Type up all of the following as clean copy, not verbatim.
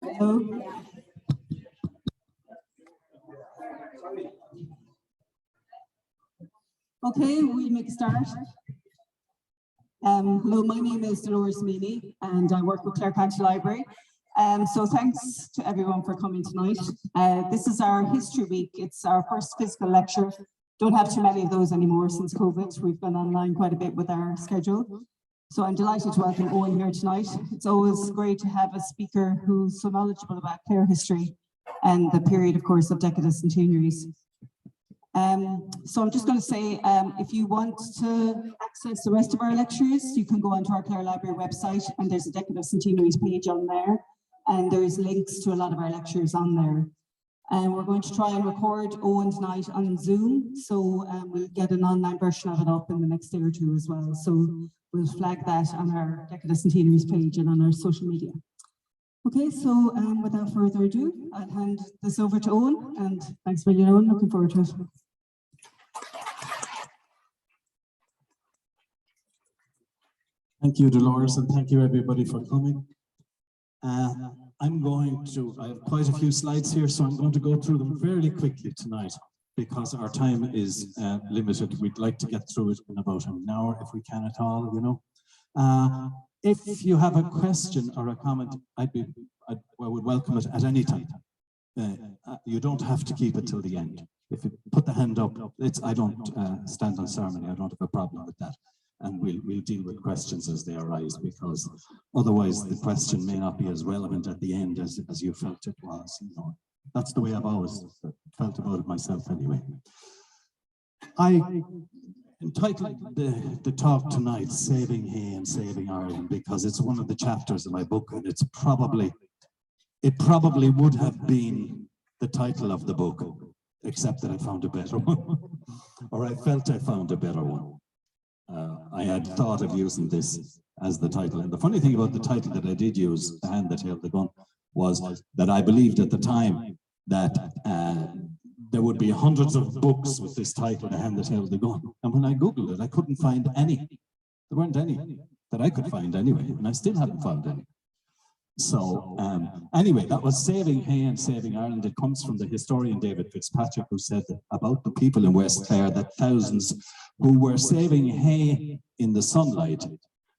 Hello. Okay, we'll make a start. Hello, my name is Dolores Meany and I work with Clare History Library. So thanks to everyone for coming tonight. This is our History Week. It's our first physical lecture. Don't have too many of those anymore since COVID. We've been online quite a bit with our schedule. So I'm delighted to welcome Eoin here tonight. It's always great to have a speaker who's so knowledgeable about Clare history and the period, of course, of Decadus centenaries. So I'm just going to say, if you want to access the rest of our lectures, you can go onto our Clare Library website and there's a Decadus centenaries page on there. And there's links to a lot of our lectures on there. And we're going to try and record Eoin tonight on Zoom. So we'll get an online version of it up in the next day or two as well. So we'll flag that on our Decadus centenaries page and on our social media. Okay, so without further ado, I'll hand this over to Eoin. And thanks a million, Eoin. Looking forward to it. Thank you, Dolores, and thank you everybody for coming. I have quite a few slides here, so I'm going to go through them fairly quickly tonight because our time is limited. We'd like to get through it in about an hour if we can at all, you know. If you have a question or a comment, I would welcome it at any time. You don't have to keep it till the end. If you put the hand up, I don't stand on ceremony. I don't have a problem with that. And we'll deal with questions as they arise, because otherwise the question may not be as relevant at the end as you felt it was. You know, that's the way I've always felt about it myself anyway. I entitled the talk tonight "Saving Hay and Saving Ireland" because it's one of the chapters of my book, and it probably would have been the title of the book, except that I found a better one, or I felt I found a better one. I had thought of using this as the title. And the funny thing about the title that I did use, "The Hand That Held the Gun," was that I believed at the time that there would be hundreds of books with this title, "The Hand That Held the Gun." And when I Googled it, I couldn't find any. There weren't any that I could find anyway, and I still haven't found any. So anyway, that was "Saving Hay and Saving Ireland." It comes from the historian David Fitzpatrick, who said that about the people in West Clare that thousands who were saving hay in the sunlight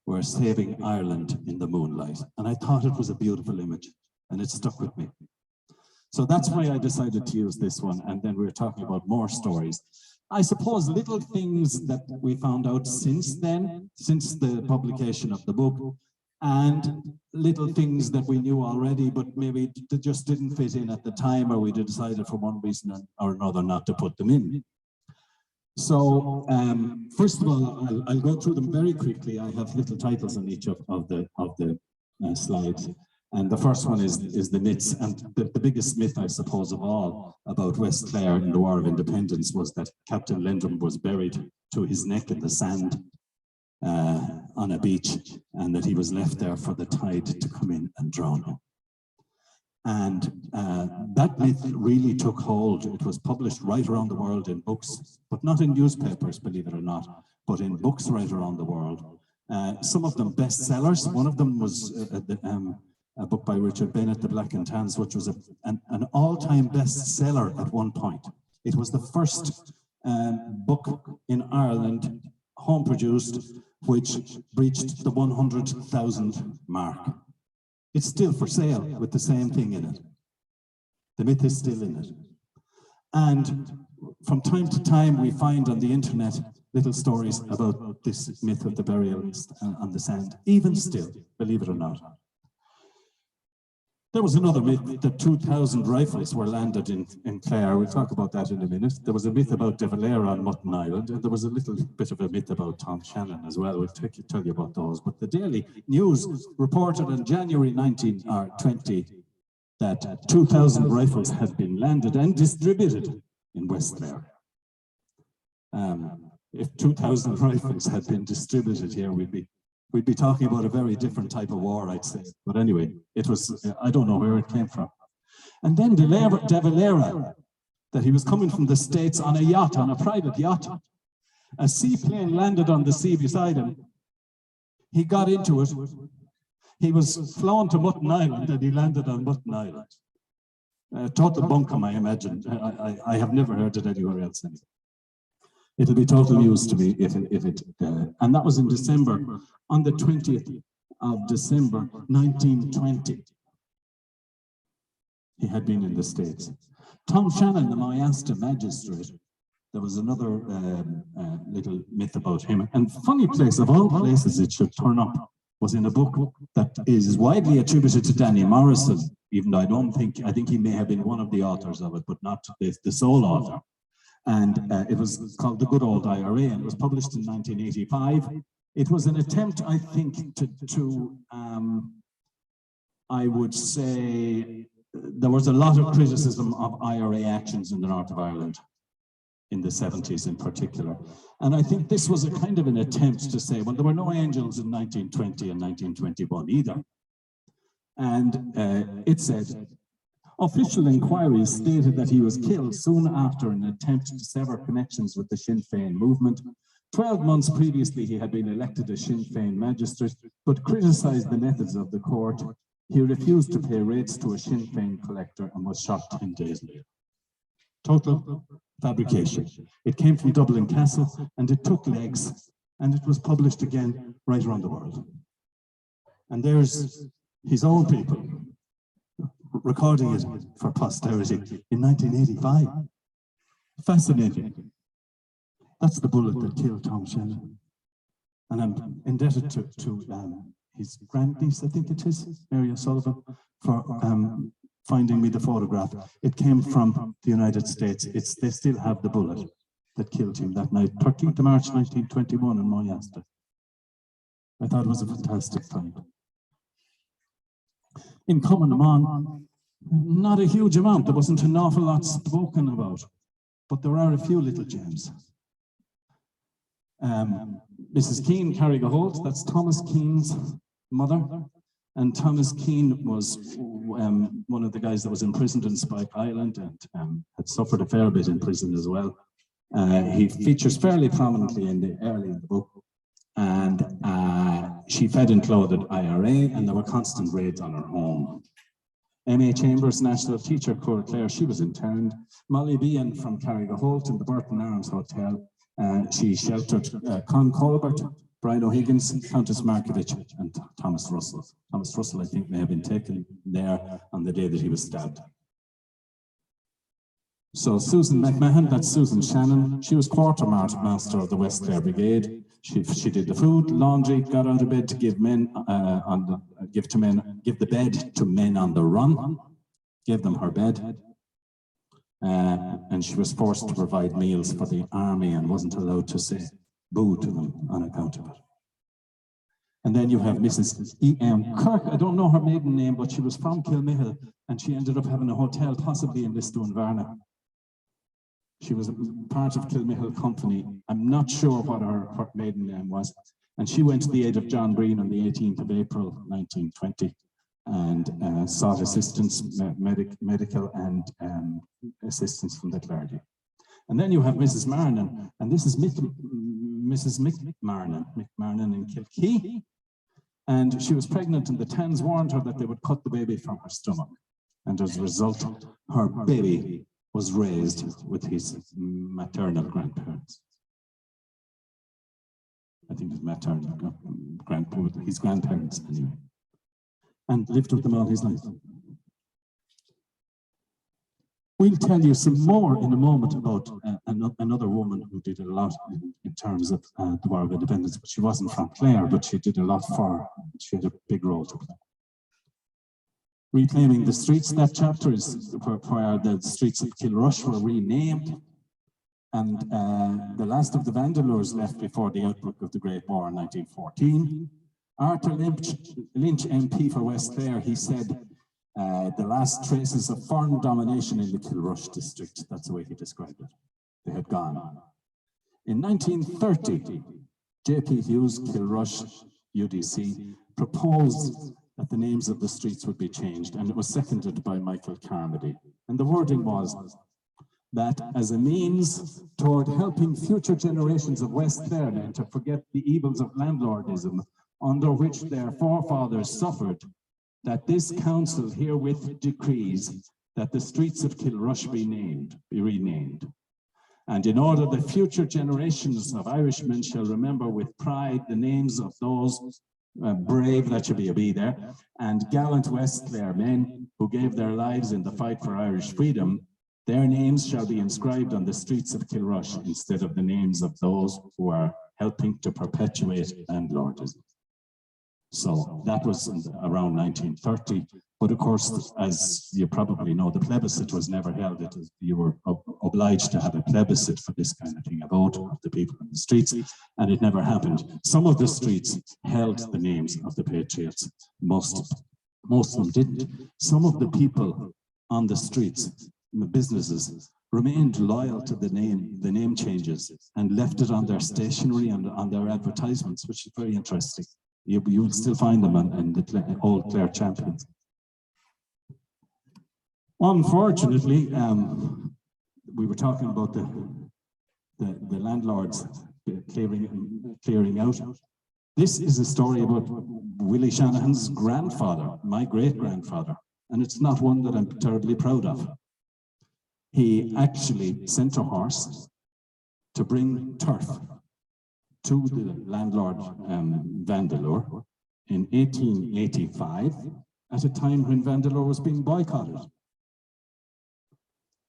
were saving Ireland in the moonlight. And I thought it was a beautiful image, and it stuck with me. So that's why I decided to use this one. And then we were talking about more stories. I suppose little things that we found out since then, since the publication of the book, and little things that we knew already, but maybe they just didn't fit in at the time, or we decided for one reason or another not to put them in. So first of all, I'll go through them very quickly. I have little titles on each of the slides. And the first one is the myths. And the biggest myth, I suppose, of all about West Clare in the War of Independence was that Captain Lendrum was buried to his neck in the sand on a beach, and that he was left there for the tide to come in and drown him. And that myth really took hold. It was published right around the world in books, but not in newspapers, believe it or not, but in books right around the world. Some of them bestsellers. One of them was a book by Richard Bennett, The Black and Tans, which was an all-time bestseller at one point. It was the first book in Ireland, home-produced, which reached the 100,000 mark. It's still for sale with the same thing in it. The myth is still in it. And from time to time, we find on the internet little stories about this myth of the burial on the sand, even still, believe it or not. There was another myth that 2,000 rifles were landed in Clare. We'll talk about that in a minute. There was a myth about De Valera on Mutton Island, and there was a little bit of a myth about Tom Shannon as well. We'll tell you about those. But the Daily News reported in January 1920 that 2,000 rifles had been landed and distributed in West Clare. If 2,000 rifles had been distributed here, we'd be talking about a very different type of war, I'd say. But anyway, it was, I don't know where it came from. And then De Valera, that he was coming from the States on a yacht, on a private yacht. A seaplane landed on the sea beside him. He got into it. He was flown to Mutton Island and he landed on Mutton Island. Total bunkum, I imagine. I have never heard it anywhere else. It'll be total news to me if it and that was in December, on the 20th of December, 1920. He had been in the States. Tom Shannon, the Moyasta magistrate, there was another little myth about him. And funny place, of all places it should turn up, was in a book that is widely attributed to Danny Morrison, even though I think he may have been one of the authors of it, but not the sole author. And it was called The Good Old IRA, and it was published in 1985. It was an attempt, I think, to I would say, there was a lot of criticism of IRA actions in the north of Ireland in the 70s in particular. And I think this was a kind of an attempt to say, well, there were no angels in 1920 and 1921 either. And it said, official inquiries stated that he was killed soon after an attempt to sever connections with the Sinn Féin movement. 12 months previously, he had been elected a Sinn Féin magistrate, but criticized the methods of the court. He refused to pay rates to a Sinn Féin collector and was shot 10 days later. Total fabrication. It came from Dublin Castle and it took legs and it was published again right around the world. And there's his own people recording it for posterity in 1985. Fascinating. That's the bullet that killed Tom Shannon. And I'm indebted to his grandniece, I think it is, Mary O'Sullivan, for finding me the photograph. It came from the United States. They still have the bullet that killed him that night, 13th of March 1921 in Moyasta. I thought it was a fantastic find. In Common Amon, not a huge amount. There wasn't an awful lot spoken about, but there are a few little gems. Mrs. Keane, Carrigaholt, that's Thomas Keane's mother. And Thomas Keane was one of the guys that was imprisoned in Spike Island and had suffered a fair bit in prison as well. He features fairly prominently early in the book. And she fed and clothed IRA, and there were constant raids on her home. M.A. Chambers, national teacher, Clare, she was interned. Molly Behan from Carrigaholt in the Burton Arms Hotel. She sheltered Con Colbert, Brian O'Higgins, Countess Markovich, and Thomas Russell. Thomas Russell, I think, may have been taken there on the day that he was stabbed. So Susan McMahon, that's Susan Shannon. She was quartermaster of the West Clare Brigade. She did the food, laundry, got out of bed to give the bed to men on the run. Gave them her bed. And she was forced to provide meals for the army and wasn't allowed to say boo to them on account of it. And then you have Mrs. E.M. Kirk. I don't know her maiden name, but she was from Kilmihill, and she ended up having a hotel, possibly in Lisdoonvarna. She was part of Kilmihill Company. I'm not sure what her maiden name was. And she went to the aid of John Breen on the 18th of April, 1920, and sought assistance, medical and assistance from the clergy. And then you have Mrs. Marnan, and this is Mrs. McMarnan in Kilkee. And she was pregnant, and the Tans warned her that they would cut the baby from her stomach. And as a result, her baby was raised with his maternal grandparents. I think his maternal grandparents, his grandparents anyway. And lived with them all his life. We'll tell you some more in a moment about another woman who did a lot in terms of the War of Independence, but she wasn't from Clare, but she did a lot for, she had a big role to play. Reclaiming the Streets, that chapter is where the streets of Kilrush were renamed, and the last of the Vandeleurs left before the outbreak of the Great War in 1914. Arthur Lynch MP for West Clare, he said, the last traces of foreign domination in the Kilrush district, that's the way he described it. They had gone. In 1930, J.P. Hughes, Kilrush, UDC, proposed that the names of the streets would be changed, and it was seconded by Michael Carmody. And the wording was that as a means toward helping future generations of West Clare to forget the evils of landlordism, under which their forefathers suffered, that this council herewith decrees that the streets of Kilrush be renamed. And in order that future generations of Irishmen shall remember with pride the names of those brave, that should be a B there, and gallant West Clare men who gave their lives in the fight for Irish freedom, their names shall be inscribed on the streets of Kilrush instead of the names of those who are helping to perpetuate landlordism. So that was around 1930. But of course, as you probably know, the plebiscite was never held. You were obliged to have a plebiscite for this kind of thing, a vote of the people in the streets, and it never happened. Some of the streets held the names of the patriots. Most of them didn't. Some of the people on the streets, the businesses, remained loyal to the name changes and left it on their stationery and on their advertisements, which is very interesting. You will still find them in the old Clare Champions. Unfortunately, we were talking about the landlords clearing out. This is a story about Willie Shanahan's grandfather, my great-grandfather, and it's not one that I'm terribly proud of. He actually sent a horse to bring turf to the landlord Vandeleur in 1885, at a time when Vandeleur was being boycotted.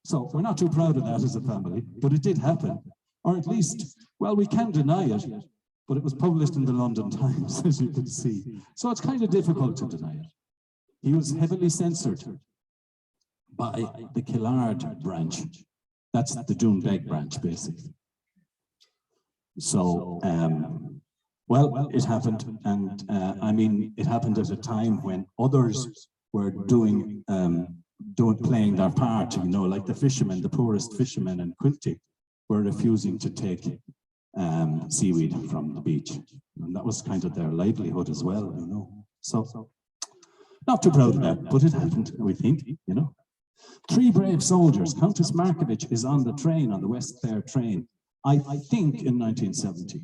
So we're not too proud of that as a family, but it did happen. Or at least, well, we can't deny it, but it was published in the London Times, as you can see. So it's kind of difficult to deny it. He was heavily censored by the Killard branch. That's the Doonbeg branch, basically. So, well, it happened, and I mean, it happened at a time when others were playing their part, you know, like the fishermen, the poorest fishermen in Quilty were refusing to take seaweed from the beach. And that was kind of their livelihood as well, you know. So, not too proud of that, but it happened, we think, you know. 3 brave soldiers. Countess Markovich is on the train, on the West Clare train, I think in 1970.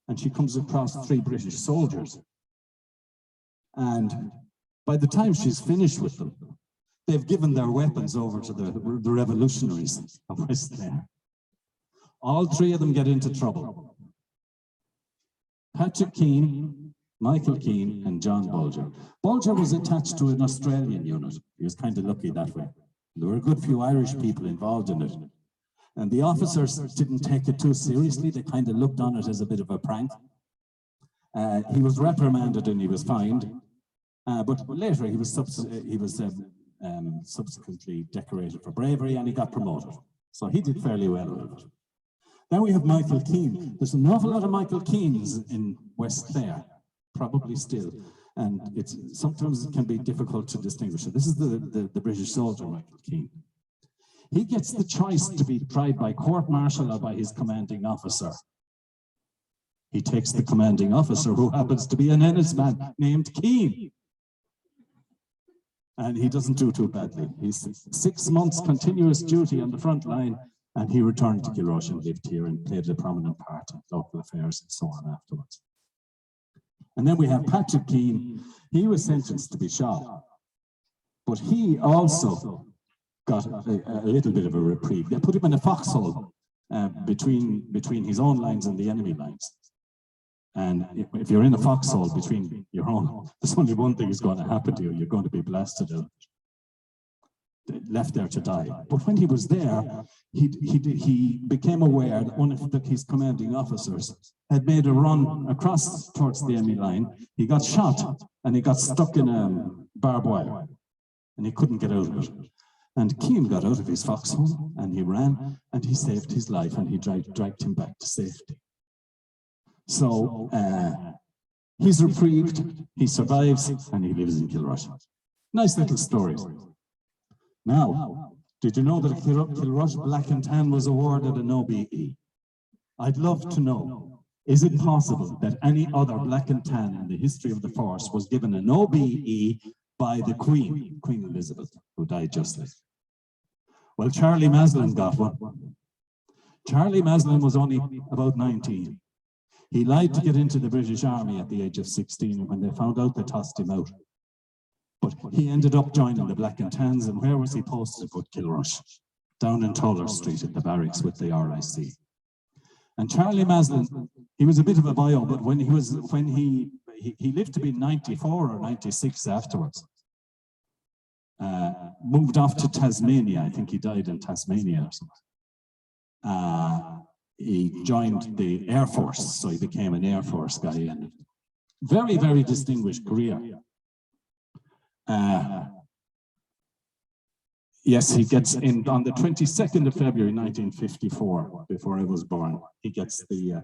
And she comes across 3 British soldiers. And by the time she's finished with them, they've given their weapons over to the revolutionaries of West Clare. All 3 of them get into trouble. Patrick Keane, Michael Keane, and John Bolger. Bolger was attached to an Australian unit. He was kind of lucky that way. There were a good few Irish people involved in it. And the officers didn't take it too seriously. They kind of looked on it as a bit of a prank. He was reprimanded and he was fined. But later he was subsequently decorated for bravery and he got promoted. So he did fairly well with it. Then we have Michael Keane. There's an awful lot of Michael Keanes in West Clare, probably still. And sometimes it can be difficult to distinguish it. This is the British soldier, Michael Keane. He gets the choice to be tried by court-martial or by his commanding officer. He takes the commanding officer, who happens to be an Ennisman named Keane. And he doesn't do too badly. He's 6 months continuous duty on the front line, and he returned to Kilrush and lived here and played a prominent part in local affairs and so on afterwards. And then we have Patrick Keane. He was sentenced to be shot, but he also got a little bit of a reprieve. They put him in a foxhole between his own lines and the enemy lines. And if you're in a foxhole between your own, there's only one thing is going to happen to you. You're going to be blasted out, left there to die. But when he was there, he became aware that one of his commanding officers had made a run across towards the enemy line. He got shot and he got stuck in a barbed wire and he couldn't get out of it. And Keane got out of his foxhole and he ran and he saved his life and he dragged him back to safety. So he's reprieved, he survives, and he lives in Kilrush. Nice little story. Now, did you know that Kilrush Black and Tan was awarded an OBE? I'd love to know, is it possible that any other Black and Tan in the history of the force was given an OBE by the Queen, Queen Elizabeth, who died justly? Well, Charlie Maslin got one. Charlie Maslin was only about 19. He lied to get into the British Army at the age of 16, and when they found out, they tossed him out. But he ended up joining the Black and Tans, and where was he posted but Kilrush? Down in Toller Street at the barracks with the RIC. And Charlie Maslin, he was a bit of a bio, but when he lived to be 94 or 96 afterwards. Moved off to Tasmania. I think he died in Tasmania or something. He joined the Air Force, so he became an Air Force guy, and very, very distinguished career. Yes, he gets in on the 22nd of February 1954, before I was born. He gets the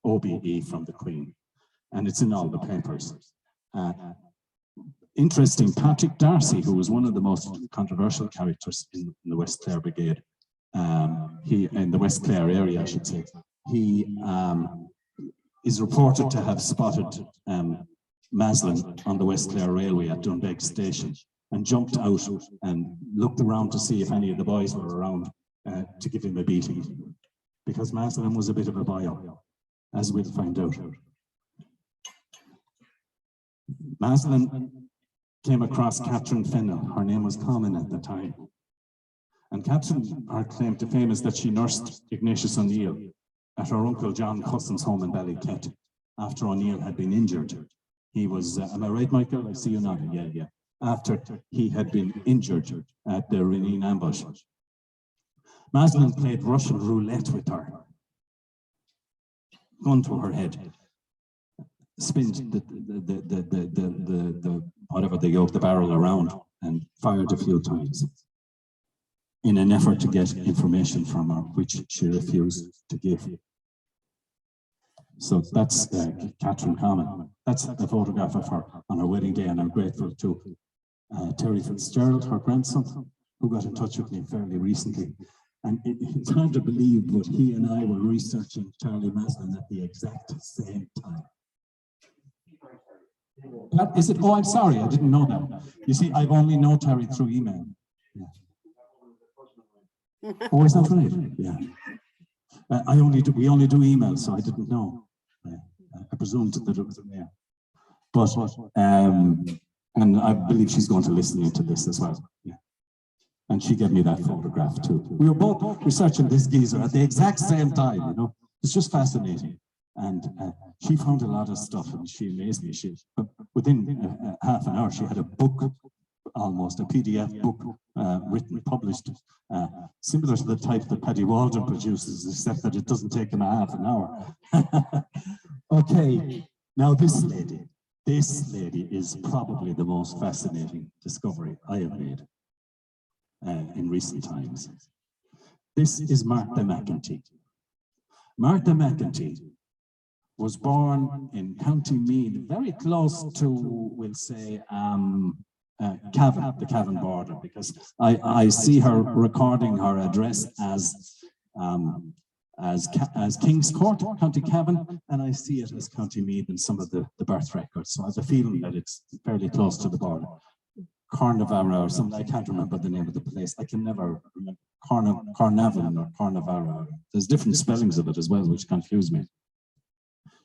OBE from the Queen, and it's in all the papers. Interesting, Patrick Darcy, who was one of the most controversial characters in the West Clare Brigade, in the West Clare area, I should say, he is reported to have spotted Maslin on the West Clare Railway at Doonbeg station and jumped out and looked around to see if any of the boys were around to give him a beating, because Maslin was a bit of a bio, as we'll find out. Maslin came across Catherine Fennell. Her name was common at the time. And Catherine, her claim to fame is that she nursed Ignatius O'Neill at her uncle John Cussin's home in Ballyket after O'Neill had been injured. He was, am I right, Michael? I see you nodding. Yeah, yeah. After he had been injured at the Renine ambush. Maslin played Russian roulette with her. Gun to her head. Spinned the barrel around and fired a few times in an effort to get information from her, which she refused to give. So that's Catherine Common. That's a photograph of her on her wedding day, and I'm grateful to Terry Fitzgerald, her grandson, who got in touch with me fairly recently. And it's hard to believe, but he and I were researching Charlie Maslin at the exact same time. What is it? Oh, I'm sorry, I didn't know that. You see, I've only known Terry through email. Yeah. Oh, is that right? Yeah. We only do emails, so I didn't know. I presumed that it was a mail. But and I believe she's going to listen to this as well. Yeah. And she gave me that photograph too. We were both researching this geezer at the exact same time, you know. It's just fascinating. And she found a lot of stuff, and she amazed me. Within half an hour, she had a book, almost a PDF book, written, published, similar to the type that Paddy Walden produces, except that it doesn't take him a half an hour. Okay, now this lady is probably the most fascinating discovery I have made in recent times. This is Martha McEntee. Martha McEntee was born in County Meath, very close to, we'll say, Cavan, the Cavan border, because I see her recording her address as King's Court, County Cavan, and I see it as County Meath in some of the birth records. So I have a feeling that it's fairly close to the border. Cornavara or something, I can't remember the name of the place. I can never remember. Cornavan or Cornavara. There's different spellings of it as well, which confuse me.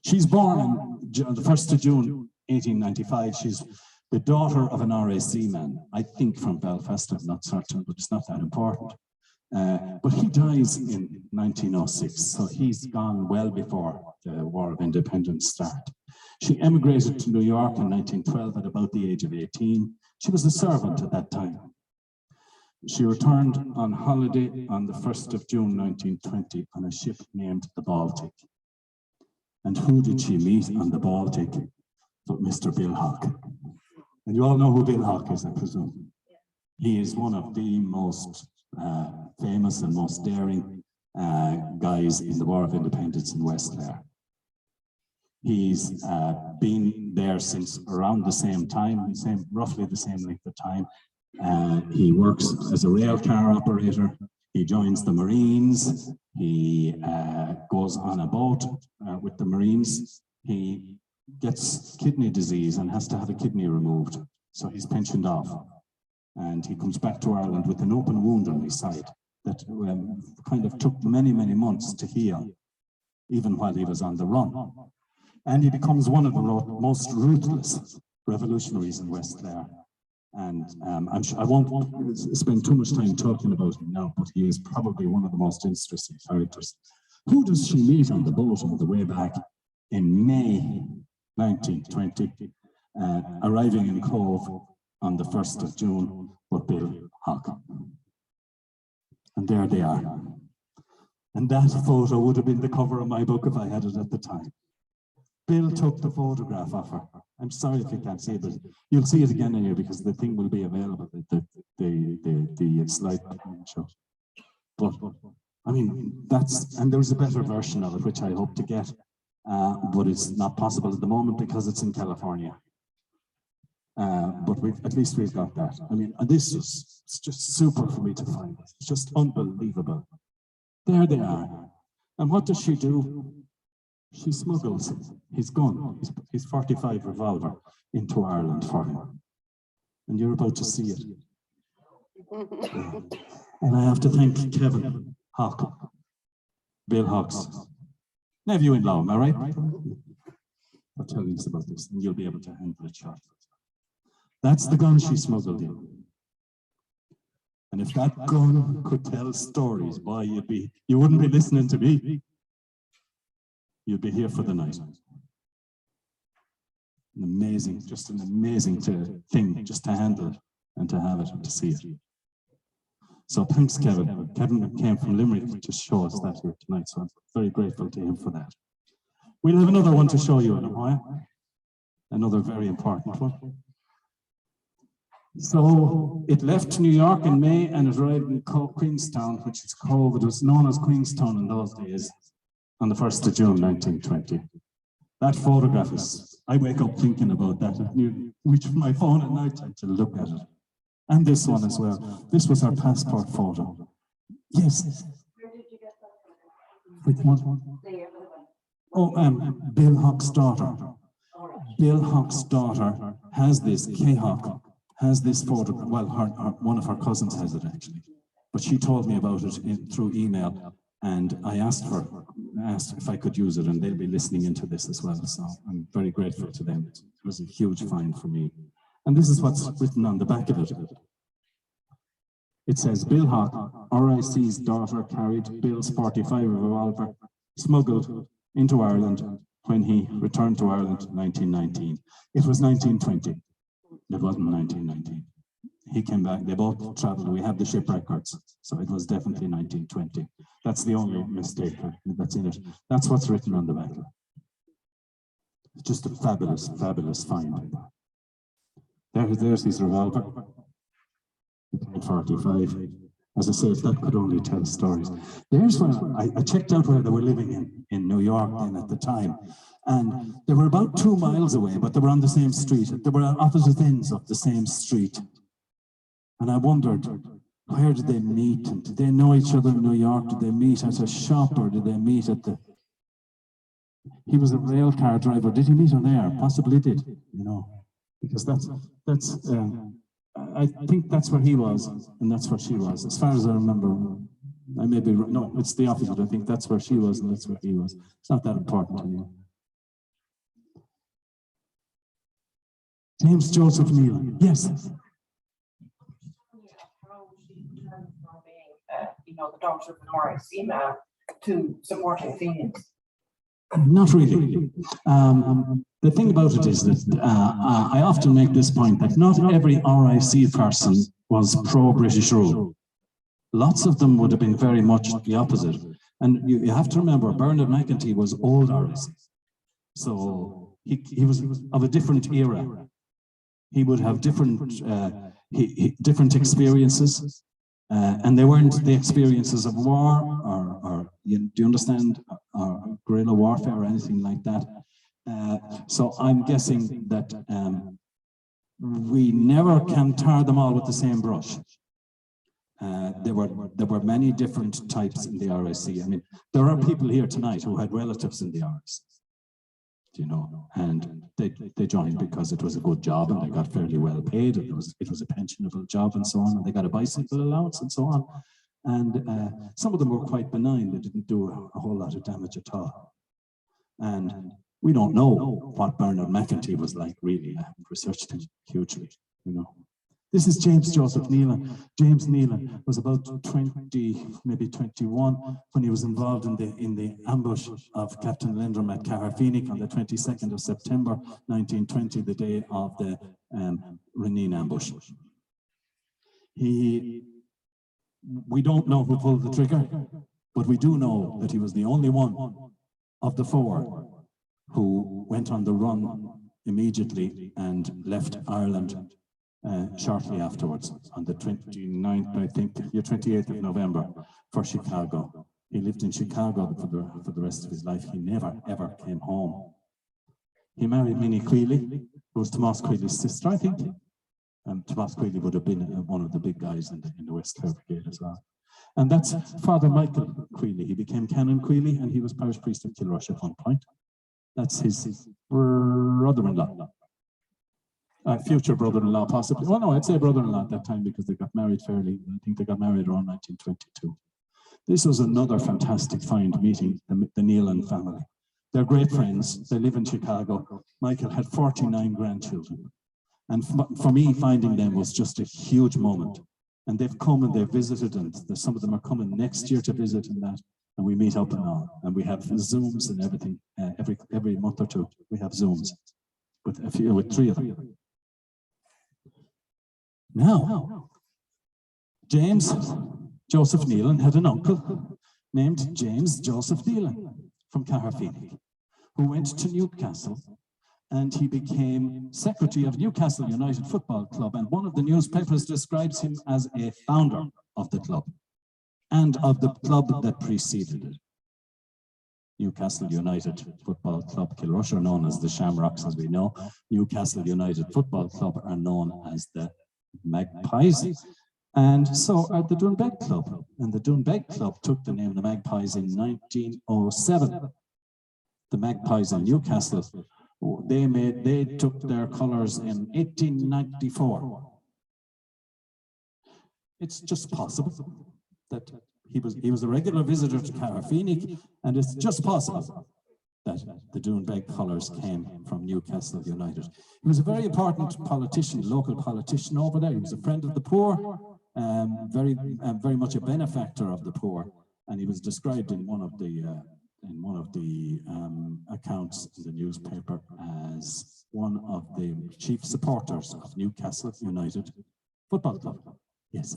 She's born on the 1st of June, 1895. She's the daughter of an RAC man, I think from Belfast, I'm not certain, but it's not that important. But he dies in 1906, so he's gone well before the War of Independence started. She emigrated to New York in 1912 at about the age of 18. She was a servant at that time. She returned on holiday on the 1st of June 1920 on a ship named the Baltic. And who did she meet on the Baltic but Mr. Bill Hawke? And you all know who Bill Hawke is, I presume. He is one of the most famous and most daring guys in the War of Independence in West Clare. He's been there since around the same time, roughly the same length of time. He works as a rail car operator. He joins the Marines. He goes on a boat with the Marines. He gets kidney disease and has to have a kidney removed. So he's pensioned off. And he comes back to Ireland with an open wound on his side. that kind of took many, many months to heal, even while he was on the run. And he becomes one of the most ruthless revolutionaries in West Clare. And I'm sure I won't spend too much time talking about him now, but he is probably one of the most interesting characters. Who does she meet on the boat on the way back in May 1920, arriving in Cove on the 1st of June with Bill Hawke? And there they are. And that photo would have been the cover of my book if I had it at the time. Bill took the photograph of her. I'm sorry if you can't see it, but you'll see it again in here because the thing will be available, the slide show. But I mean, and there's a better version of it, which I hope to get, but it's not possible at the moment because it's in California. But at least we've got that. I mean, it's just super for me to find. It's just unbelievable. There they are. And what does she do? She smuggles his gun, his .45 revolver, into Ireland for him. And you're about to see it. And I have to thank Kevin Hawke, Bill Hawke's nephew-in-law, am I right? I'll tell you about this, and you'll be able to handle it shortly. That's the gun she smuggled in. And if that gun could tell stories, boy, you wouldn't be listening to me. You'd be here for the night. An amazing thing just to handle it and to have it and to see it. So thanks, Kevin. Kevin came from Limerick to show us that here tonight, so I'm very grateful to him for that. We'll have another one to show you in a while. Another very important one. So it left New York in May and it arrived in Queenstown, which is Cove. It was known as Queenstown in those days, on the 1st of June, 1920. That photograph I wake up thinking about that. I reach for my phone at night to look at it. And this one as well. This was our passport photo. Yes. Where did you get that from? Which one? Oh, Bill Hawke's daughter. Bill Hawke's daughter has this, Kay Hawke, has this photograph. Well, one of her cousins has it actually. But she told me about it through email. And I asked if I could use it, and they'll be listening into this as well. So I'm very grateful to them. It was a huge find for me. And this is what's written on the back of it. It says, Bill Hawke, RIC's daughter, carried Bill's .45 revolver, smuggled into Ireland when he returned to Ireland in 1919. It was 1920. It wasn't 1919. He came back, they both traveled, we have the ship records. So it was definitely 1920. That's the only mistake that's in it. That's what's written on the back. Just a fabulous, fabulous find. There's his revolver. 45. As I say, if that could only tell stories. There's when I checked out where they were living in New York then at the time. And they were about 2 miles away, but they were on the same street. They were at opposite ends of the same street. And I wondered, where did they meet? And did they know each other in New York? Did they meet at a shop or did they meet at the... He was a rail car driver. Did he meet her there? Possibly did, you know, because I think that's where he was and that's where she was. As far as I remember, I may be wrong. No, it's the opposite. I think that's where she was and that's where he was. It's not that important to you. James Joseph Neylon. Yes. The daughter of the RIC man to supporting Phoenix? Not really. The thing about it is that I often make this point that not every RIC person was pro-British rule. Lots of them would have been very much the opposite. And you have to remember, Bernard McEntee was old RIC. So he was of a different era. He would have different experiences. And they weren't the experiences of war or do you understand, or guerrilla warfare or anything like that. So I'm guessing that we never can tar them all with the same brush. There were many different types in the RIC. I mean, there are people here tonight who had relatives in the RIC, you know, and they joined because it was a good job and they got fairly well paid. It was a pensionable job and so on, and they got a bicycle allowance and so on. And some of them were quite benign. They didn't do a whole lot of damage at all. And we don't know what Bernard McEntee was like, really. I haven't researched him hugely, you know. This is James Joseph Neylon. James Neylon was about 20, maybe 21, when he was involved in the ambush of Captain Lindrum at Carafinic on the 22nd of September 1920, the day of the Renine ambush. We don't know who pulled the trigger, but we do know that he was the only one of the four who went on the run immediately and left Ireland shortly afterwards, on the 29th, I think, 28th of November, for Chicago. He lived in Chicago for the rest of his life. He never, ever came home. He married Minnie Queally, who was Tomás Quealy's sister, I think. And Tomás Queally would have been one of the big guys in the West Clare Brigade as well. And that's Father Michael Queally. He became Canon Queally, and he was parish priest of Kilrush at one point. That's his brother-in-law. Future brother-in-law, possibly. Well, no, I'd say brother-in-law at that time because they got married fairly. I think they got married around 1922. This was another fantastic find meeting the Neylon family. They're great friends. They live in Chicago. Michael had 49 grandchildren. And for me, finding them was just a huge moment. And they've come and they've visited, and some of them are coming next year to visit and that. And we meet up and all. And we have Zooms and everything. Every month or two, we have Zooms with three of them. Now, James Joseph Neylon had an uncle named James Joseph Neylon from Carafinic, who went to Newcastle, and he became secretary of Newcastle United Football Club, and one of the newspapers describes him as a founder of the club and of the club that preceded it. Newcastle United Football Club, Kilrush are known as the Shamrocks, as we know. Newcastle United Football Club are known as the Magpies, and so are the Doonbeg Club. And the Doonbeg Club took the name the Magpies in 1907. The Magpies in Newcastle, they took their colours in 1894. It's just possible that he was a regular visitor to Carafinic, and it's just possible that the Doonbeg colours came from Newcastle United. He was a very important politician, local politician over there. He was a friend of the poor, very much a benefactor of the poor, and he was described in one of the accounts in the newspaper as one of the chief supporters of Newcastle United Football Club. Yes.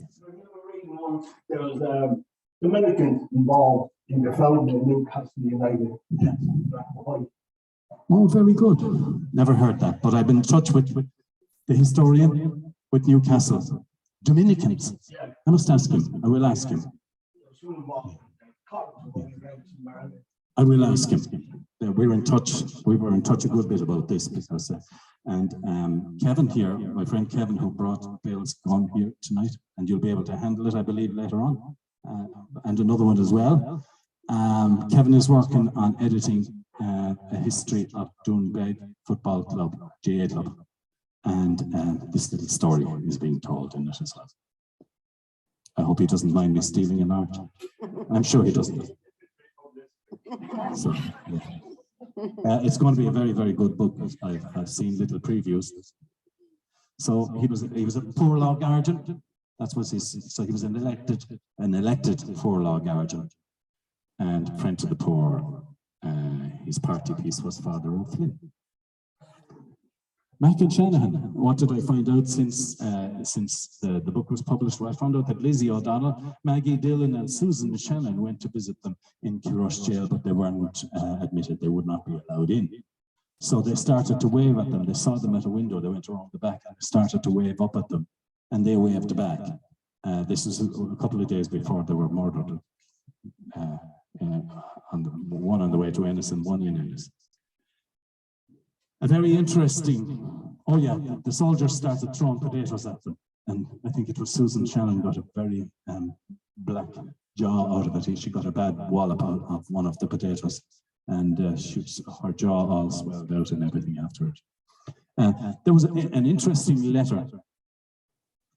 There was Dominicans involved in the founding of Newcastle United. Yeah. Oh, very good. Never heard that, but I've been in touch with the historian with Newcastle. Dominicans. I must ask him. I will ask him. I will ask him. We were in touch a good bit about this because, Kevin here, my friend Kevin, who brought Bill's gun here tonight, and you'll be able to handle it, I believe, later on, and another one as well. Kevin is working on editing a history of Doonbeg Football Club, GA Club, and this little story is being told in it as well. I hope he doesn't mind me stealing an art. I'm sure he doesn't. So, yeah. It's going to be a very, very good book. I've seen little previews. So he was a poor law guardian. That was so he was an elected poor law guardian and friend to the poor. His party piece was Father O'Flynn. Mac and Shanahan, what did I find out since the book was published? Well, I found out that Lizzie O'Donnell, Maggie Dillon and Susan Shannon went to visit them in Kilrush jail, but they weren't admitted. They would not be allowed in. So they started to wave at them. They saw them at a window. They went around the back and started to wave up at them, and they waved back. This was a couple of days before they were murdered. One on the way to Ennis and one in Ennis. A very interesting, the soldiers started throwing potatoes at them. And I think it was Susan Shannon got a very black jaw out of it. She got a bad wallop of one of the potatoes. And her jaw all swelled out and everything after it. There was an interesting letter.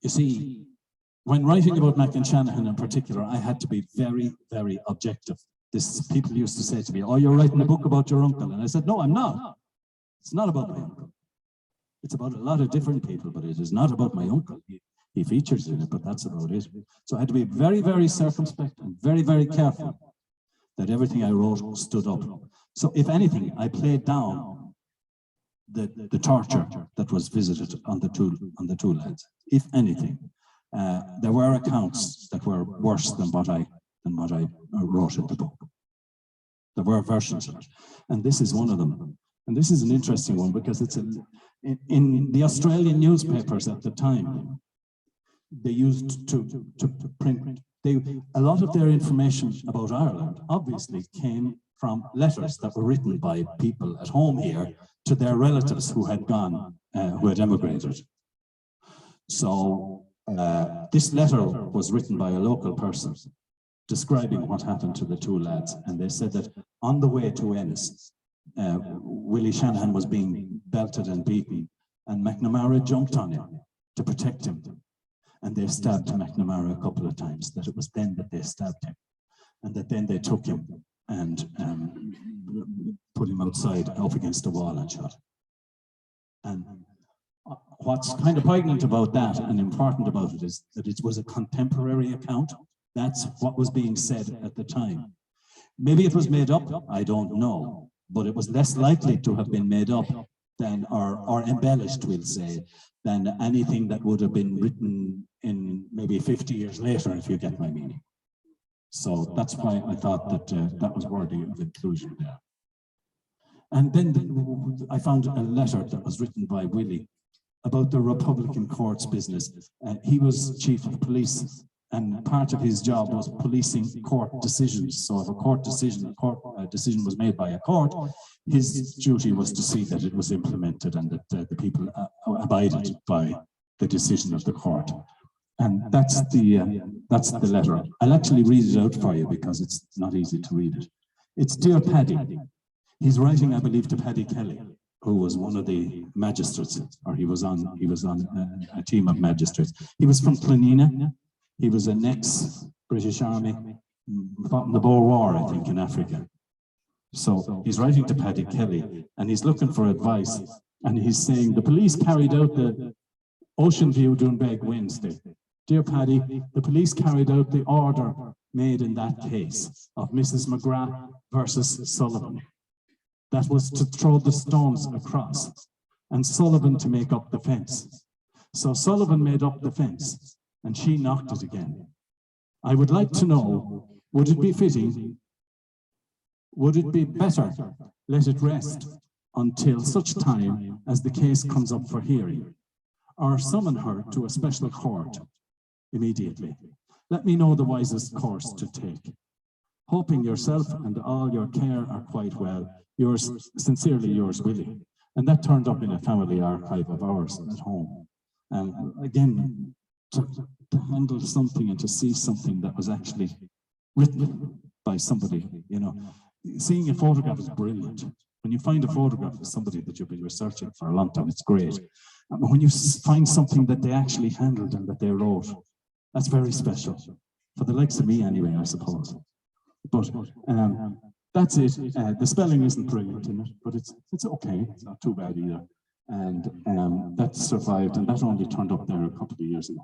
You see, when writing about Mac and Shanahan in particular, I had to be very, very objective. People used to say to me, "Oh, you're writing a book about your uncle," and I said, "No, I'm not. It's not about my uncle. It's about a lot of different people, but it is not about my uncle. He features in it, but that's about it." So I had to be very, very circumspect and very, very careful that everything I wrote stood up. So if anything, I played down the torture that was visited on the two lads. If anything, there were accounts that were worse than what I wrote in the book. There were versions of it, and this is one of them. And this is an interesting one because it's in the Australian newspapers at the time. They used to print. A lot of their information about Ireland obviously came from letters that were written by people at home here to their relatives who had gone, who had emigrated. So this letter was written by a local person describing what happened to the two lads. And they said that on the way to Ennis, Willie Shanahan was being belted and beaten, and McNamara jumped on him to protect him. And they stabbed McNamara a couple of times, that it was then that they stabbed him. And that then they took him and put him outside up against the wall and shot him. And what's kind of poignant about that and important about it is that it was a contemporary account. That's what was being said at the time. Maybe it was made up, I don't know, but it was less likely to have been made up than, or embellished, we'll say, than anything that would have been written in maybe 50 years later, if you get my meaning. So that's why I thought that that was worthy of inclusion there. And then I found a letter that was written by Willie about the Republican courts business. He was chief of police, and part of his job was policing court decisions. So if a decision was made by a court, his duty was to see that it was implemented and that the people abided by the decision of the court. And that's the letter. I'll actually read it out for you because it's not easy to read it. It's Dear Paddy. He's writing, I believe, to Paddy Kelly, who was one of the magistrates, or he was on a team of magistrates. He was from Clonina. He was an ex-British Army, fought in the Boer War, I think, in Africa. So he's writing to Paddy Kelly, and he's looking for advice. And he's saying, the police carried out the Ocean View Doonbeg Wednesday. Dear Paddy, the police carried out the order made in that case of Mrs. McGrath versus Sullivan. That was to throw the stones across and Sullivan to make up the fence. So Sullivan made up the fence and she knocked it again. I would like to know, would it be fitting? Would it be better let it rest until such time as the case comes up for hearing, or summon her to a special court immediately? Let me know the wisest course to take. Hoping yourself and all your care are quite well. Yours, sincerely yours, Willie. And that turned up in a family archive of ours at home. And again, to handle something and to see something that was actually written by somebody, you know, seeing a photograph is brilliant. When you find a photograph of somebody that you've been researching for a long time, it's great. But when you find something that they actually handled and that they wrote, that's very special. For the likes of me anyway, I suppose. But that's it. The spelling isn't brilliant in it, but it's okay. It's not too bad either. And that survived, and that only turned up there a couple of years ago.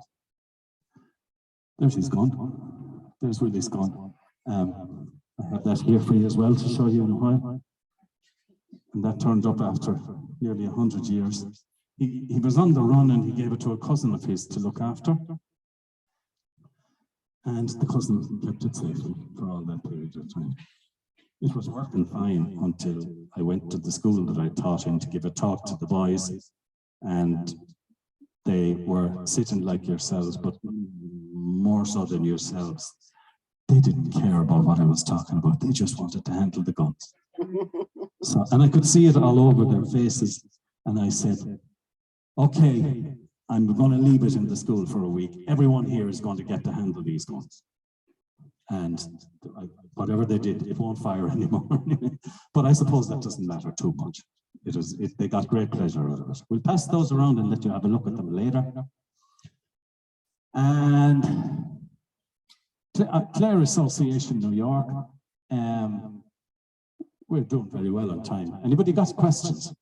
There's his gun. There's Willie's gun. I have that here for you as well to show you in a while. And that turned up after nearly 100 years. He was on the run and he gave it to a cousin of his to look after. And the cousin kept it safely for all that period of time. It was working fine until I went to the school that I taught in to give a talk to the boys. And they were sitting like yourselves, but more so than yourselves. They didn't care about what I was talking about. They just wanted to handle the guns. So, and I could see it all over their faces. And I said, okay, I'm going to leave it in the school for a week. Everyone here is going to get to handle these guns. And whatever they did, it won't fire anymore. But I suppose that doesn't matter too much. They got great pleasure out of it. We'll pass those around and let you have a look at them later. And Clare Association, New York. We're doing very well on time. Anybody got questions?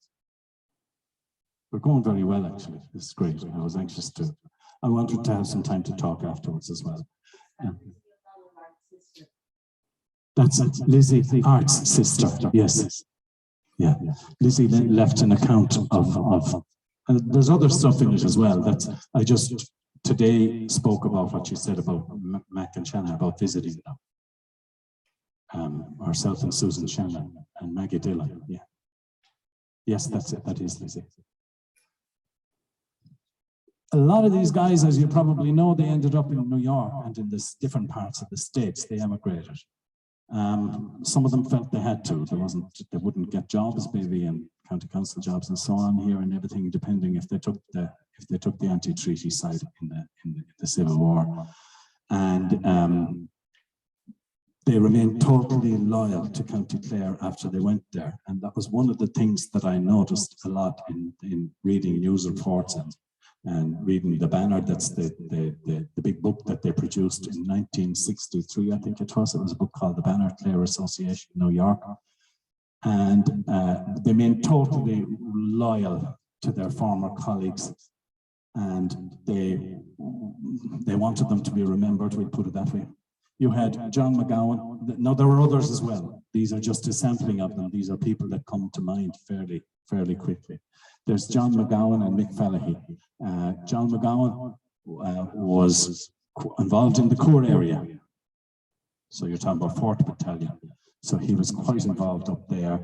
We're going very well, actually. This is great. I was anxious to. I wanted to have some time to talk afterwards as well. That's Lizzie, the art's sister. Yes. Yeah. Lizzie left an account of there's other stuff in it as well. I just today spoke about what you said about Mac and Shanahan about visiting them. Ourselves and Susan Shanahan and Maggie Dillon. Yeah. Yes, that's it. That is Lizzie. A lot of these guys, as you probably know, they ended up in New York and in this different parts of the States. They emigrated. Some of them felt they had to. They wouldn't get jobs, maybe, and county council jobs and so on here and everything, depending if they took the anti-treaty side in the Civil War. And they remained totally loyal to County Clare after they went there. And that was one of the things that I noticed a lot in reading news reports and reading the banner. That's the big book that they produced in 1963, I think it was. It was a book called The Banner, Clare Association, New York. And they remained totally loyal to their former colleagues. And they wanted them to be remembered, we'll put it that way. You had John McGowan. Now, there were others as well. These are just a sampling of them. These are people that come to mind fairly quickly. There's John McGowan and Mick Fallahy. John McGowan was involved in the Corps area. So you're talking about 4th Battalion. So he was quite involved up there.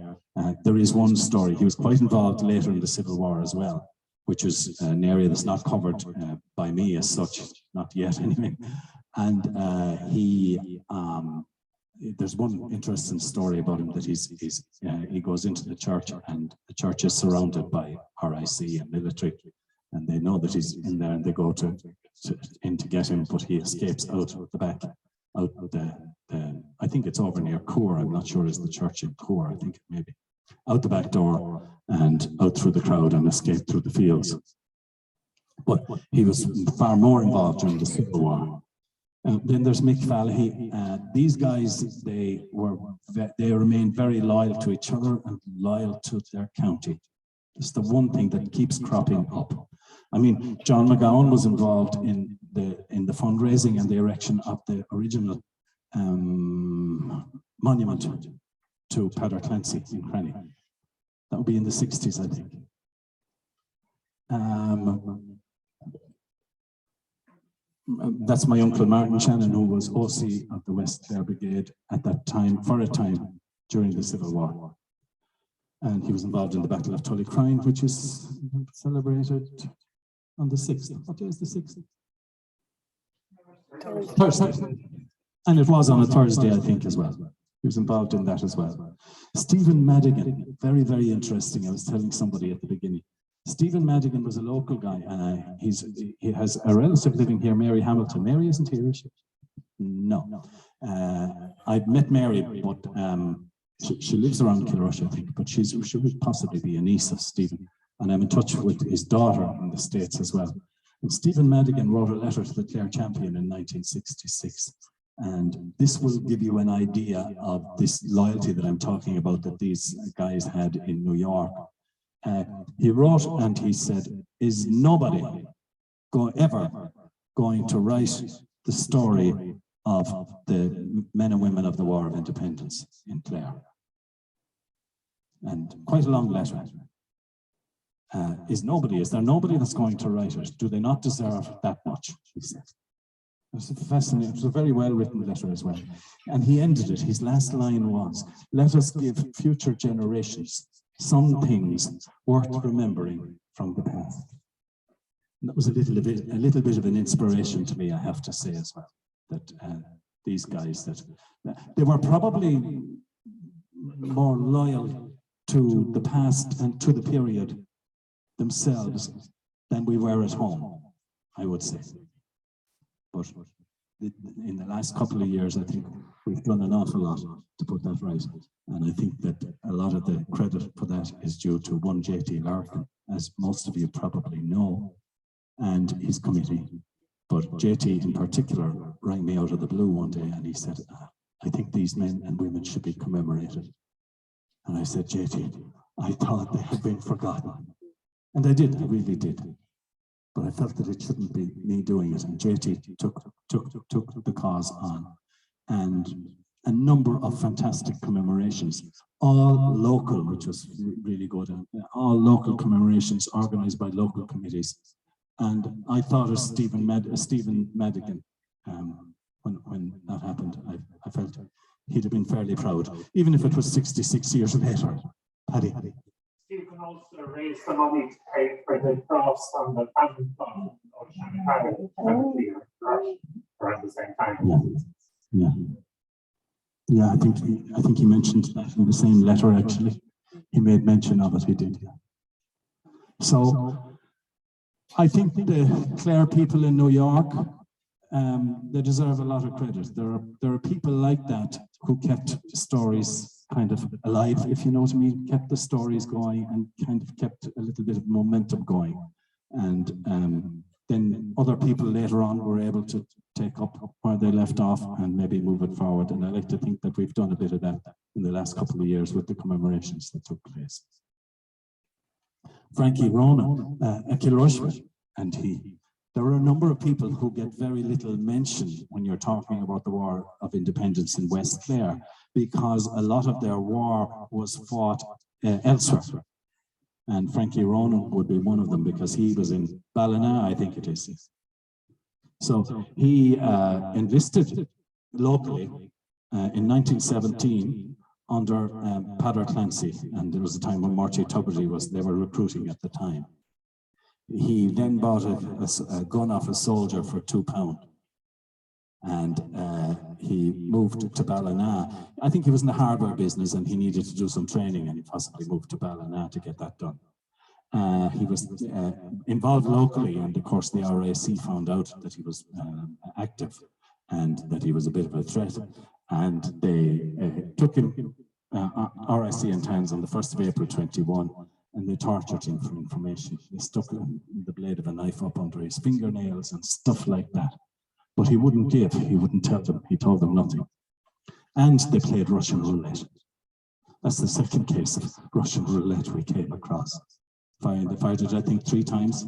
There is one story. He was quite involved later in the Civil War as well, which is an area that's not covered by me as such, not yet anyway. And there's one interesting story about him that he goes into the church and the church is surrounded by RIC and military, and they know that he's in there and they go to get him, but he escapes out of the back, out of I think it's over near Coor. I'm not sure it's the church in Coor. I think it may be out the back door and out through the crowd and escaped through the fields. But he was far more involved during the Civil War. Then there's Mick Fallahy. These guys, they remained very loyal to each other and loyal to their county. It's the one thing that keeps cropping up. I mean, John McGowan was involved in the fundraising and the erection of the original monument to Padder Clancy in Cranny. That would be in the 60s, I think. That's my uncle Martin Shannon, who was OC of the West Clare Brigade at that time, for a time during the Civil War. And he was involved in the Battle of Tullycrine, which is celebrated on the 6th. What day is the 6th? Thursday. And it was on a Thursday, I think, as well. He was involved in that as well. Stephen Madigan, very, very interesting. I was telling somebody at the beginning. Stephen Madigan was a local guy. He has a relative living here, Mary Hamilton. Mary isn't here, is she? No. I've met Mary, but she lives around Kilrush, I think, but she would possibly be a niece of Stephen. And I'm in touch with his daughter in the States as well. And Stephen Madigan wrote a letter to the Clare Champion in 1966. And this will give you an idea of this loyalty that I'm talking about that these guys had in New York. He wrote and he said, is nobody ever going to write the story of the men and women of the War of Independence in Clare? And quite a long letter. Is there nobody that's going to write it? Do they not deserve that much? He said. It was fascinating. It was a very well written letter as well. And he ended it. His last line was, let us give future generations some things worth remembering from the past. And that was a little bit of an inspiration to me, I have to say as well, that these guys, that they were probably more loyal to the past and to the period themselves than we were at home, I would say. But in the last couple of years, I think we've done an awful lot to put that right. And I think that a lot of the credit for that is due to one J.T. Larkin, as most of you probably know, and his committee. But JT in particular rang me out of the blue one day and he said, I think these men and women should be commemorated. And I said, JT, I thought they had been forgotten. And I did, I really did. But I felt that it shouldn't be me doing it. And JT took the cause on. And a number of fantastic commemorations, all local, which was really good. All local commemorations organized by local committees. And I thought of Stephen Madigan when that happened. I felt he'd have been fairly proud, even if it was 66 years later. Paddy. You can also raise the money to pay for the cross on the family fund of Shanahan around the same time. Yeah, I think he mentioned that in the same letter. Actually, he made mention of it. He did. Yeah. So I think the Clare people in New York, they deserve a lot of credit. There are people like that who kept stories kind of alive, if you know what I mean, kept the stories going and kind of kept a little bit of momentum going. And then other people later on were able to take up where they left off and maybe move it forward. And I like to think that we've done a bit of that in the last couple of years with the commemorations that took place. Frankie Ronan, a Kilrush, and there are a number of people who get very little mention when you're talking about the War of Independence in West Clare, because a lot of their war was fought elsewhere. And Frankie Ronan would be one of them because he was in Ballina, I think it is. So he enlisted locally in 1917 under Padder Clancy, and there was a time when Marty Tubridy they were recruiting at the time. He then bought a gun off a soldier for £2. And he moved to Ballina. I think he was in the hardware business and he needed to do some training, and he possibly moved to Ballina to get that done. He was involved locally, and of course the RAC found out that he was active and that he was a bit of a threat, and they took him, RAC and TANS, on the 1st of April 21, and they tortured him for information. They stuck the blade of a knife up under his fingernails and stuff like that. But he wouldn't give, he wouldn't tell them, he told them nothing. And they played Russian roulette. That's the second case of Russian roulette we came across. They fired it, I think, 3 times.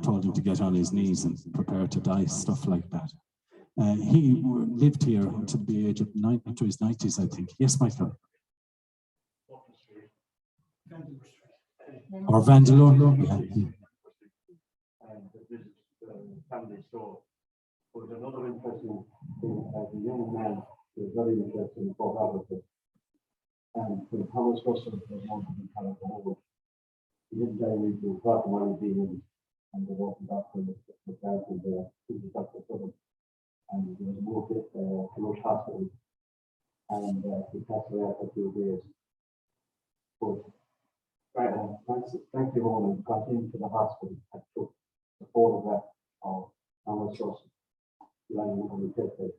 Told him to get on his knees and prepare to die, stuff like that. He lived here until the age of into his 90s, I think. Yes, Michael? Or Vandelor? Yeah. Family store. But another interesting thing, as a young man, he was very interested in Port Alberton. And when Thomas Russell was wanted to kind of go over, he didn't die into the part of my being, and they walked back to the garden there, to the doctor Southern. And he was moved at Kilrush Hospital, and he passed away after a few days. But Frankie Ronan got into the hospital and took the photograph of Thomas Russell lying on the deathbed,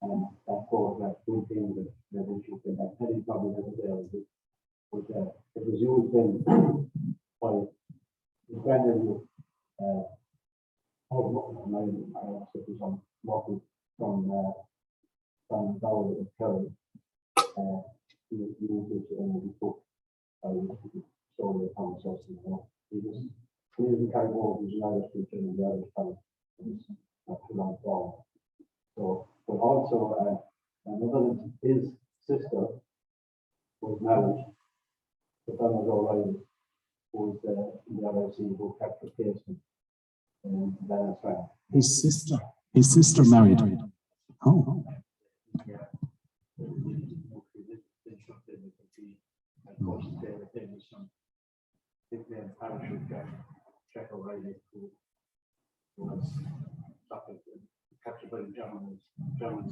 and that photograph went in the eventually came back. Teddy probably never there, but it was used then by the granddad I also was on walking from Dowell and Kerry. He used it in the book by the story of Thomas Russell. He was the kind of was an Irish teacher in the Irish college. Not too long ago. So, but also another, his sister was married to Donald O'Reilly, who was in the RIC who kept the case in Venezuela. His sister married. Oh. Yeah. Check O'Reilly, who was captured by the Germans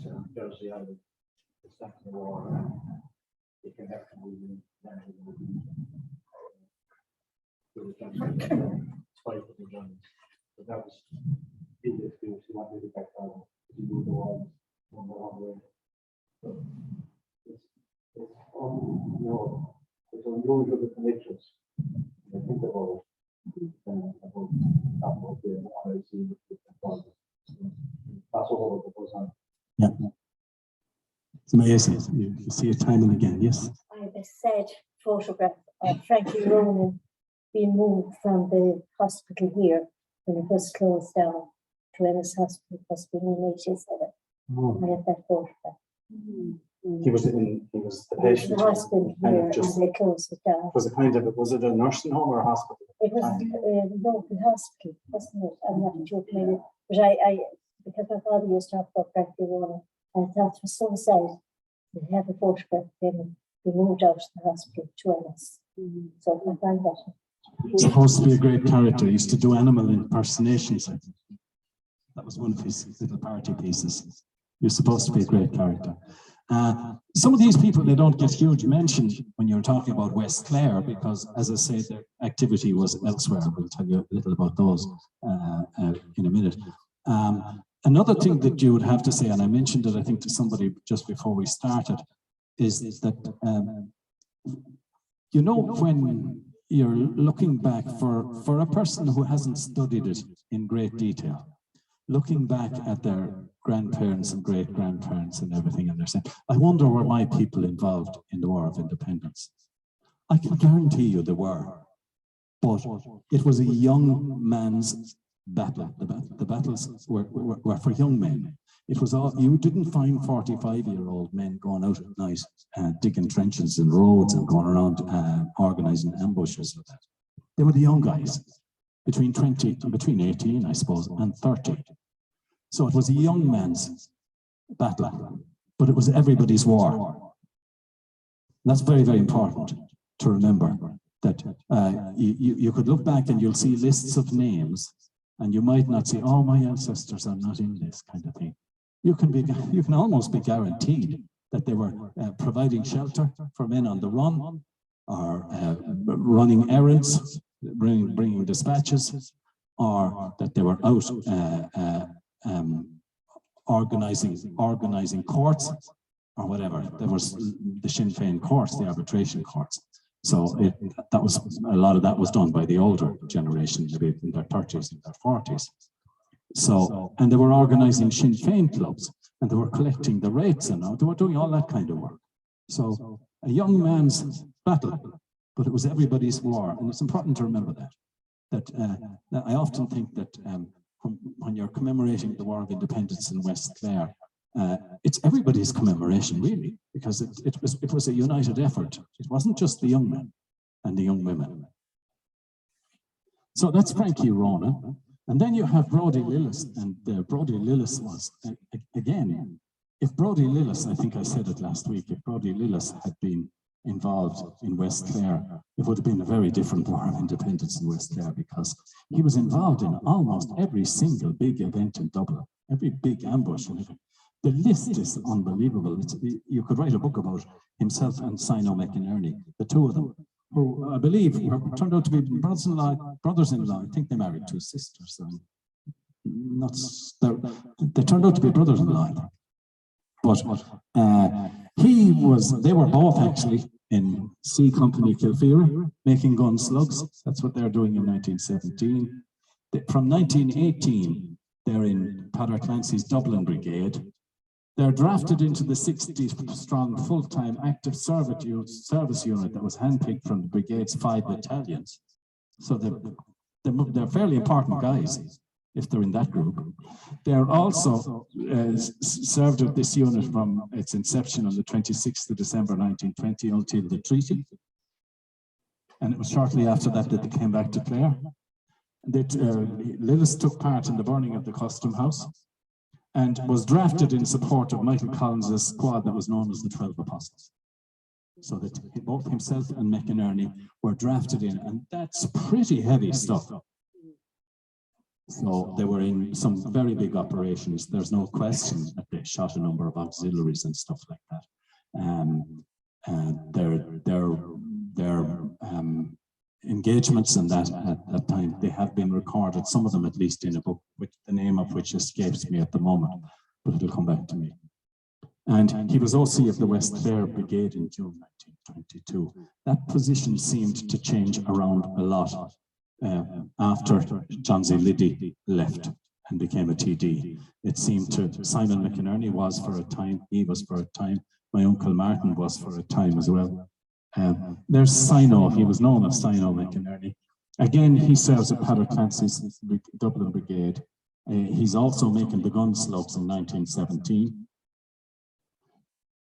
in Jersey Island, the Second War, and they came back to moving fight with the Germans. But that was his excuse. He wanted to get back out. He moved the walls on the wrong way. So it's unusual the connections. I think about the very scene. That's all that goes on. Yeah. It's amazing. You see it time and again, yes. I have a sad photograph of Frankie Ronan being moved from the hospital here when it was closed down to Ennis Hospital, was being in 87. Oh. I have that photograph. He was the patient. The hospital kind here, of just, and they closed it down. was it a nursing home or a hospital? It was a local hospital, wasn't it? I'm not too familiar, but I because my father used to talk about Frankie Ronan, and I thought it was so sad to have a photograph of him be moved out of the hospital to Ennis. So I find that. He's supposed to be a great character. He used to do animal impersonations, I think. That was one of his little party pieces. You're supposed to be a great character. Some of these people, they don't get huge mention when you're talking about West Clare, because, as I say, their activity was elsewhere. We'll tell you a little about those in a minute. Another thing that you would have to say, and I mentioned it, I think, to somebody just before we started, is that, you know, when you're looking back for a person who hasn't studied it in great detail, looking back at their grandparents and great-grandparents and everything, and they're saying, I wonder were my people involved in the War of Independence. I can guarantee you they were, but it was a young man's battle. The battles were for young men. It was all, you didn't find 45-year-old men going out at night digging trenches and roads and going around organizing ambushes with that. They were the young guys, between 18, I suppose, and 30. So it was a young man's battle, but it was everybody's war. That's very, very important to remember, that you could look back and you'll see lists of names, and you might not say, oh, my ancestors are not in this kind of thing. You can almost be guaranteed that they were providing shelter for men on the run, or running errands, bringing dispatches, or that they were out organizing courts or whatever. There was the Sinn Féin courts, the arbitration courts. So that was a lot of that was done by the older generation, maybe in their 30s and their 40s. So, and they were organizing Sinn Féin clubs, and they were collecting the rates, and they were doing all that kind of work. So a young man's battle, but it was everybody's war, and it's important to remember that I often think that when you're commemorating the War of Independence in West Clare, it's everybody's commemoration, really, because it was a united effort. It wasn't just the young men and the young women. So that's Frankie Ronan. And then you have Brody Lillis, and Brody Lillis was, again, if Brody Lillis, I think I said it last week, if Brody Lillis had been involved in West Clare, it would have been a very different War of Independence in West Clare, because he was involved in almost every single big event in Dublin, every big ambush. The list is unbelievable. You could write a book about himself and Sino McInerney, the two of them, who I believe turned out to be brothers-in-law. I think they married two sisters. They turned out to be brothers-in-law. But they were both actually in C Company Kilfeary, making gun slugs. That's what they're doing in 1917. From 1918, they're in Padder Clancy's Dublin Brigade. They're drafted into the 60-strong full-time active service unit that was handpicked from the brigade's 5 battalions. So they're fairly important guys if they're in that group. They're also served with this unit from its inception on the 26th of December 1920 until the treaty. And it was shortly after that that they came back to Clare. Lillis took part in the burning of the Custom House, and was drafted in support of Michael Collins' squad that was known as the 12 Apostles. So that both himself and McInerney were drafted in, and that's pretty heavy stuff. So they were in some very big operations. There's no question that they shot a number of auxiliaries and stuff like that. Their engagements in that at that time, they have been recorded, some of them at least in a book, which the name of which escapes me at the moment, but it'll come back to me. And he was OC of the West Clare Brigade in June 1922. That position seemed to change around a lot after John Z. Liddy left and became a TD. It seemed to Simon McInerney was for a time, he was for a time, my uncle Martin was for a time as well. There's Sino, he was known as Sino McInerney. Again, he serves at Padder Clancy's Dublin Brigade. He's also making the gun slugs in 1917.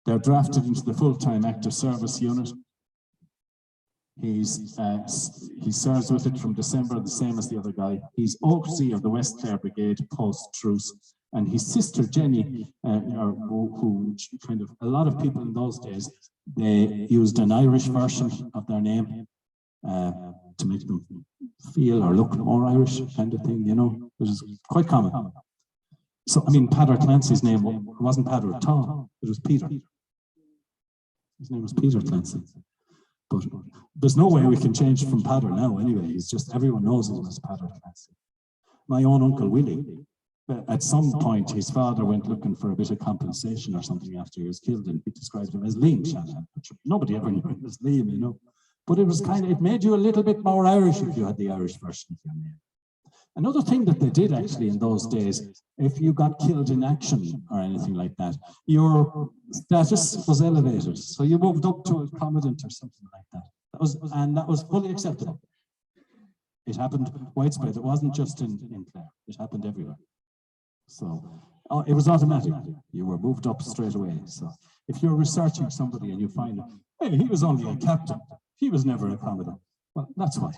They're drafted into the full-time active service unit. He serves with it from December, the same as the other guy. He's overseer of the West Clare Brigade post-truce, and his sister Jenny, who kind of, a lot of people in those days, they used an Irish version of their name to make them feel or look more Irish, kind of thing, you know, which is quite common. So, I mean, Padder Clancy's name wasn't Padder at all, it was Peter. His name was Peter Clancy. But there's no way we can change from Padder now anyway. He's just, everyone knows him as Padder Clancy. My own uncle Willie, at some point his father went looking for a bit of compensation or something after he was killed, and he described him as Liam Shanahan. Nobody ever knew him as Liam, you know. But it was kind of, it made you a little bit more Irish if you had the Irish version of your name. Another thing that they did actually in those days, if you got killed in action or anything like that, your status was elevated. So you moved up to a commandant or something like that. That was fully acceptable. It happened widespread. It wasn't just in Clare. It happened everywhere. So it was automatic. You were moved up straight away. So if you're researching somebody and you find, hey, he was only a captain, he was never a commandant. Well, that's why.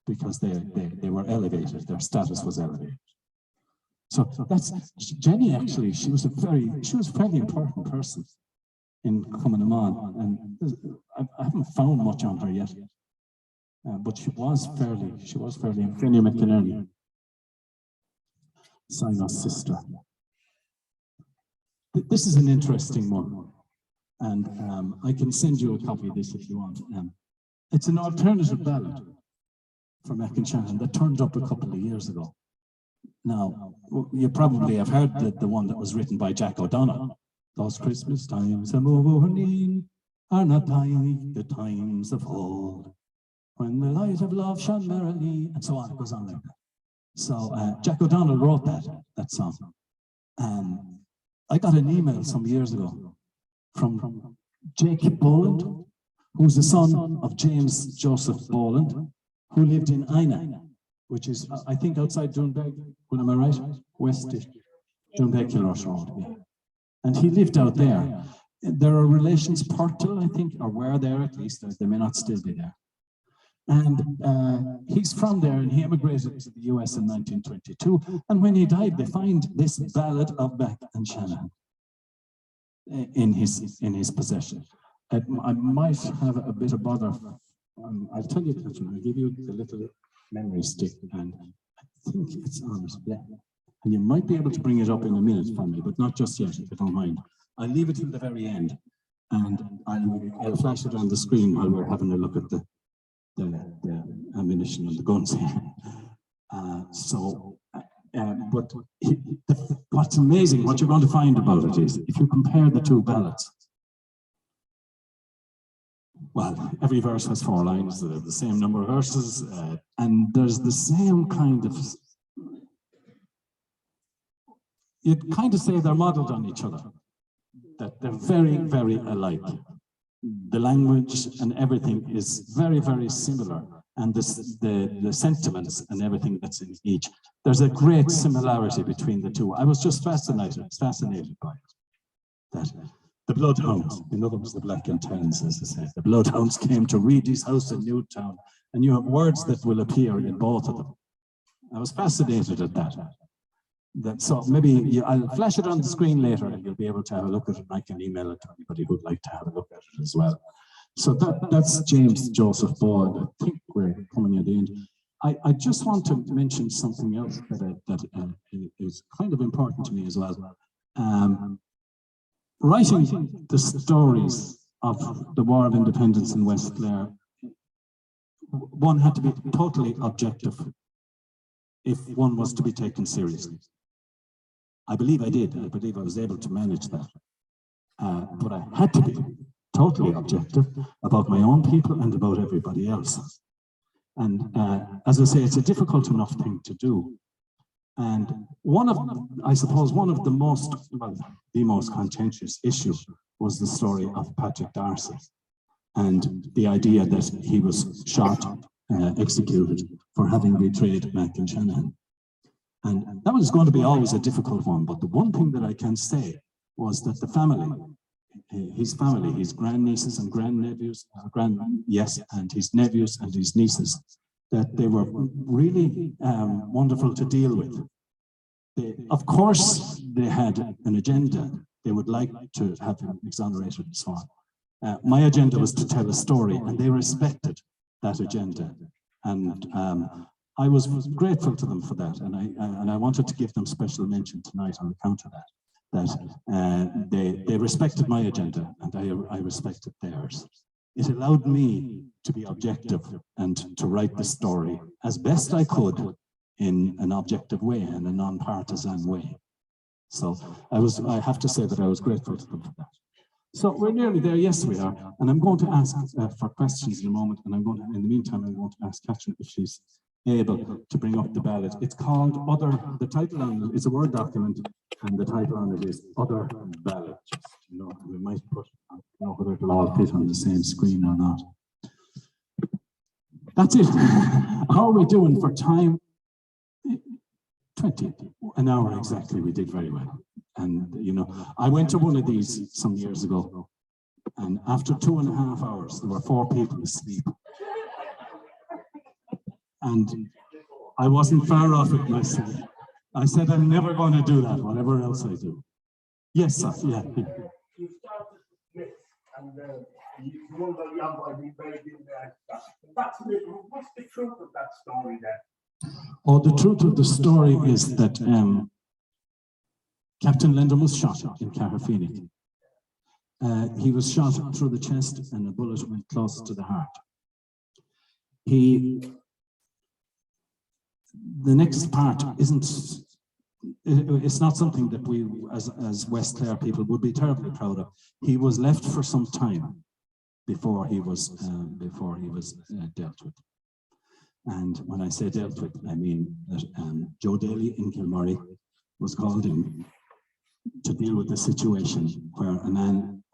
Because they were elevated, their status was elevated. So that's Jenny. Actually, she was a fairly important person in coming on, and I haven't found much on her yet, but she was fairly. Fanny McInerney, Sino's sister. This is an interesting one, and I can send you a copy of this if you want. It's an alternative ballad from Eoin Shanahan that turned up a couple of years ago. Now, you probably have heard the one that was written by Jack O'Donnell. Those Christmas times are morning are not like the times of old, when the light of love shone merrily, and so on. It goes on like that. So Jack O'Donnell wrote that song. And I got an email some years ago from Jacob Boland, who's the son of James Joseph Boland, who lived in Ina, which is, I think, outside Doonbeg, when am I right? Westish, Doonbeg, Kilrush Road, yeah. And he lived out there. There are relations Portal, I think, or were there at least, they may not still be there. And he's from there, and he emigrated to the US in 1922. And when he died, they find this ballad of Black and Tan in his possession. I might have a bit of bother. I'll tell you, I'll give you the little memory stick, and I think it's on it, yeah. And you might be able to bring it up in a minute for me, but not just yet, if you don't mind. I'll leave it till the very end, and I'll flash it on the screen while we're having a look at the ammunition and the guns here. But what's amazing, what you're going to find about it is, if you compare the two ballads, well, every verse has 4 lines, the same number of verses, and there's the same kind of, you'd kind of say they're modeled on each other, that they're very, very alike. The language and everything is very, very similar, and the sentiments and everything that's in each. There's a great similarity between the two. I was just fascinated by it. That the Bloodhounds, in other words, the Black and Tans, as they say, the Bloodhounds came to Reedy's house in Newtown, and you have words that will appear in both of them. I was fascinated at that. So maybe I'll flash it on the screen later, and you'll be able to have a look at it. I can email it to anybody who'd like to have a look at it as well. So that's James Joseph Boyd. I think we're coming at the end. I just want to mention something else that is kind of important to me as well. Writing the stories of the War of Independence in West Clare, one had to be totally objective if one was to be taken seriously. I believe I did. I believe I was able to manage that. But I had to be totally objective about my own people and about everybody else. And as I say, it's a difficult enough thing to do. And I suppose one of the most, well, the most contentious issue was the story of Patrick Darcy and the idea that he was shot, executed for having betrayed Willie Shanahan. And that was going to be always a difficult one. But the one thing that I can say was that the family, his grandnieces and grandnephews, and his nephews and his nieces, that they were really wonderful to deal with. Of course, they had an agenda. They would like to have him exonerated and so on. My agenda was to tell a story, and they respected that agenda. And I was grateful to them for that, and I wanted to give them special mention tonight on account of that. They respected my agenda, and I respected theirs. It allowed me to be objective and to write the story as best I could in an objective way, in a non-partisan way. So I have to say that I was grateful to them for that. So we're nearly there. Yes, we are. And I'm going to ask for questions in a moment. And in the meantime, I'm going to ask Catherine if she's able to bring up the ballot. It's called the title on it is a Word document, and the title on it is Other Ballot. You know, we might put, I don't know whether it'll all fit on the same screen or not. That's it. How are we doing for time? 20, an hour exactly. We did very well. And, you know, I went to one of these some years ago, and after 2.5 hours, there were 4 people asleep. And I wasn't far off it myself. I said, I'm never going to do that, whatever else I do. Yes, sir. Yeah. You started with and you wonder the young boy being buried in there. What's the truth of that story then? Oh, the truth of the story is that Captain Lendon was shot in Clare History. He was shot through the chest and a bullet went close to the heart. The next part it's not something that we as West Clare people would be terribly proud of. He was left for some time before he was dealt with. And when I say dealt with, I mean that Joe Daly in Kilmurray was called in to deal with the situation where a man